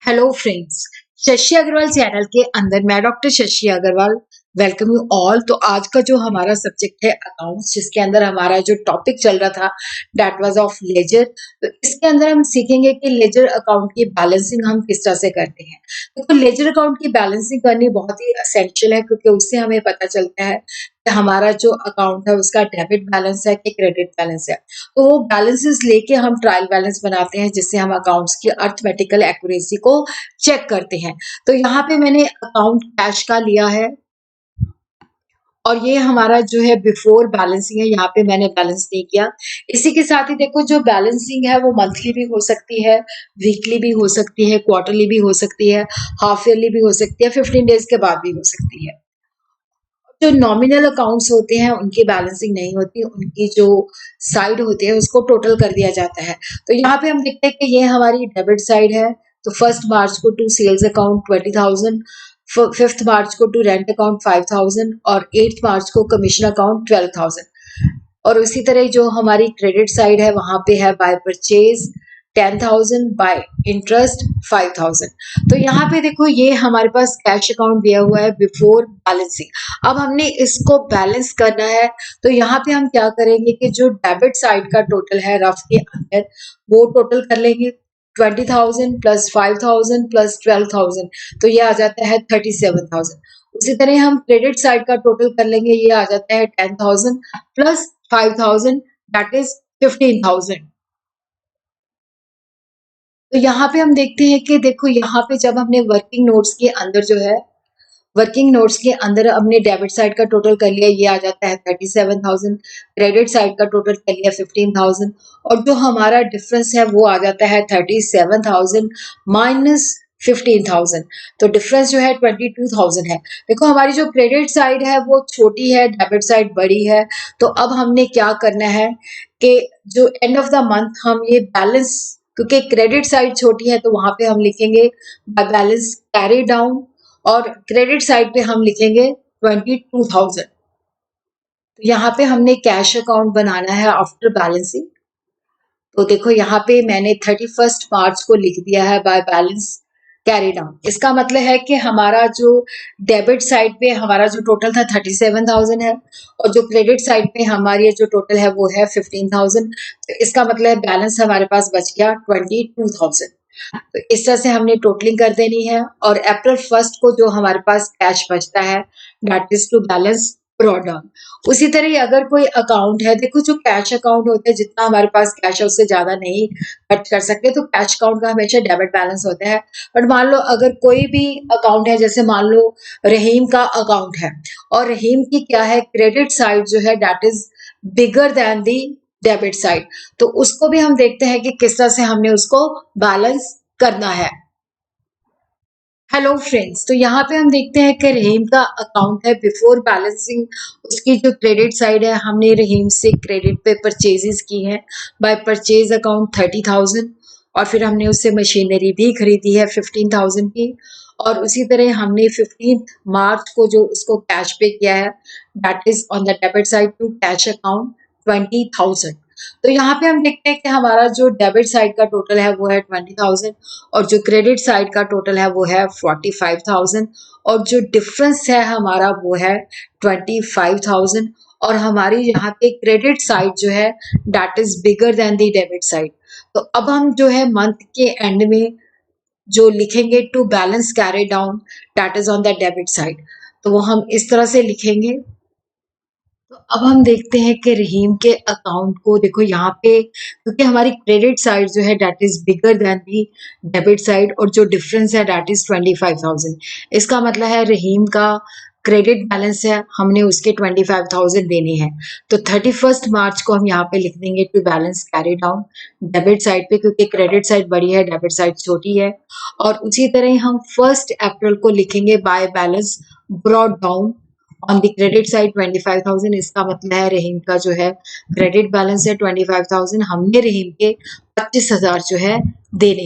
Hello friends, Shashi Agarwal channel के अंदर मैं doctor Shashi Agarwal welcome you all. तो आज का जो हमारा सब्जेक्ट है अकाउंट्स, जिसके अंदर हमारा जो टॉपिक चल रहा था दैट वाज ऑफ लेजर। तो इसके अंदर हम सीखेंगे कि लेजर अकाउंट की बैलेंसिंग हम किस तरह से करते हैं। तो लेजर अकाउंट की बैलेंसिंग करनी बहुत ही असेंशियल है, क्योंकि उससे हमें पता चलता है कि हमारा जो अकाउंट है उसका डेबिट बैलेंस है कि क्रेडिट बैलेंस है। तो वो बैलेंसेस लेके हम ट्रायल बैलेंस बनाते हैं, जिससे हम अकाउंट्स की अर्थमेटिकल एक्यूरेसी को चेक करते हैं। तो यहाँ पे मैंने अकाउंट कैश का लिया है और ये हमारा जो है बिफोर बैलेंसिंग है, यहाँ पे मैंने बैलेंस नहीं किया। इसी के साथ ही देखो, जो बैलेंसिंग है वो मंथली भी हो सकती है, वीकली भी हो सकती है, क्वार्टरली भी हो सकती है, हाफ ईयरली भी हो सकती है, 15 डेज के बाद भी हो सकती है। जो नॉमिनल अकाउंट्स होते हैं उनकी बैलेंसिंग नहीं होती, उनकी जो साइड होती है उसको टोटल कर दिया जाता है। तो यहाँ पे हम देखते हैं कि ये हमारी डेबिट साइड है। तो 1 मार्च को टू सेल्स अकाउंट 20,000, 5 मार्च को टू रेंट अकाउंट 5,000 और 8 मार्च को कमीशन अकाउंट 12,000। और उसी तरह जो हमारी क्रेडिट साइड है वहां पे है बाय परचेज 10,000, बाय इंटरेस्ट 5,000। तो यहाँ पे देखो, ये हमारे पास कैश अकाउंट दिया हुआ है बिफोर बैलेंसिंग। अब हमने इसको बैलेंस करना है, तो यहाँ पे हम क्या करेंगे कि जो डेबिट साइड का टोटल है रफ के अंदर, वो टोटल कर लेंगे। 20,000 प्लस 5,000 प्लस 12,000, तो ये आ जाता है 37,000। उसी तरह हम क्रेडिट साइड का टोटल कर लेंगे, ये आ जाता है 10,000 प्लस 5,000, दैट इज 15,000। तो यहाँ पे हम देखते हैं कि देखो, यहाँ पे जब हमने वर्किंग नोट्स के अंदर जो है, वर्किंग नोट्स के अंदर हमने डेबिट साइड का टोटल कर लिया, ये आ जाता है 37,000। क्रेडिट साइड का टोटल कर लिया 15,000, और जो हमारा डिफरेंस है वो आ जाता है 37,000 माइनस 15,000। तो डिफरेंस जो है 22,000 है। देखो, हमारी जो क्रेडिट साइड है वो छोटी है, डेबिट साइड बड़ी है। तो अब हमने क्या करना है कि जो एंड ऑफ द मंथ हम ये बैलेंस, क्योंकि क्रेडिट साइड छोटी है तो वहां पे हम लिखेंगे बैलेंस कैरी डाउन, और क्रेडिट साइड पे हम लिखेंगे 22,000। तो यहाँ पे हमने कैश अकाउंट बनाना है आफ्टर बैलेंसिंग। तो देखो, यहाँ पे मैंने 31 मार्च को लिख दिया है बाय बैलेंस कैरी डाउन। इसका मतलब है कि हमारा जो डेबिट साइड पे हमारा जो टोटल था 37,000 है, और जो क्रेडिट साइड पे हमारी जो टोटल है वो है 15,000। तो इसका मतलब है बैलेंस हमारे पास बच गया 22,000। तो इस तरह से हमने टोटलिंग कर देनी है, और अप्रैल 1 को जो हमारे पास कैश बचता है that is to balance drawdown. उसी तरह अगर कोई अकाउंट है, देखो जो कैश अकाउंट होता है, जितना हमारे पास कैश है उससे ज्यादा नहीं खर्च कर सकते, तो कैश अकाउंट का हमेशा डेबिट बैलेंस होता है। बट मान लो अगर कोई भी अकाउंट है, जैसे मान लो रहीम का अकाउंट है, और रहीम की क्या है, क्रेडिट साइड जो है that is bigger than the debit side. तो उसको भी हम देखते हैं कि किस तरह से हमने उसको बैलेंस करना है। हेलो फ्रेंड्स, तो यहाँ पे हम देखते हैं कि रहीम का अकाउंट है बिफोर बैलेंसिंग। उसकी जो क्रेडिट साइड है, हमने रहीम से क्रेडिट पे परचेजेस की है बाय परचेज अकाउंट 30,000, और फिर हमने उससे मशीनरी भी खरीदी है 15,000 की। और उसी तरह हमने 15 मार्च को जो उसको कैश पे किया है that is on the debit side to cash account 20,000। तो यहाँ पे हम देखते हैं कि हमारा जो डेबिट साइड का टोटल है वो है 20,000, और जो क्रेडिट साइड का टोटल है वो है 45,000, और जो डिफरेंस है हमारा वो है 25,000। और हमारी यहाँ पे क्रेडिट साइड जो है that is bigger than the debit side. तो अब हम जो है मंथ के एंड में जो लिखेंगे to balance carry down that is on the debit side, तो वो हम इस तरह से लिखेंगे। तो अब हम देखते हैं कि रहीम के अकाउंट को, देखो यहाँ पे, क्योंकि हमारी क्रेडिट साइड जो है that is bigger than the debit side, और जो डिफरेंस है दैट इज 25,000। इसका मतलब है रहीम का क्रेडिट बैलेंस है, हमने उसके 25,000 देने हैं। तो 31 मार्च को हम यहाँ पे लिख देंगे to balance carry down debit side पे, क्योंकि क्रेडिट साइड बड़ी है, डेबिट साइड छोटी है। और उसी तरह हम 1 अप्रैल को लिखेंगे by balance brought down on the credit side 25,000। इसका मतलब है रहीम का जो है क्रेडिट बैलेंस है 25,000, हमने रहीम के 25,000 जो है देने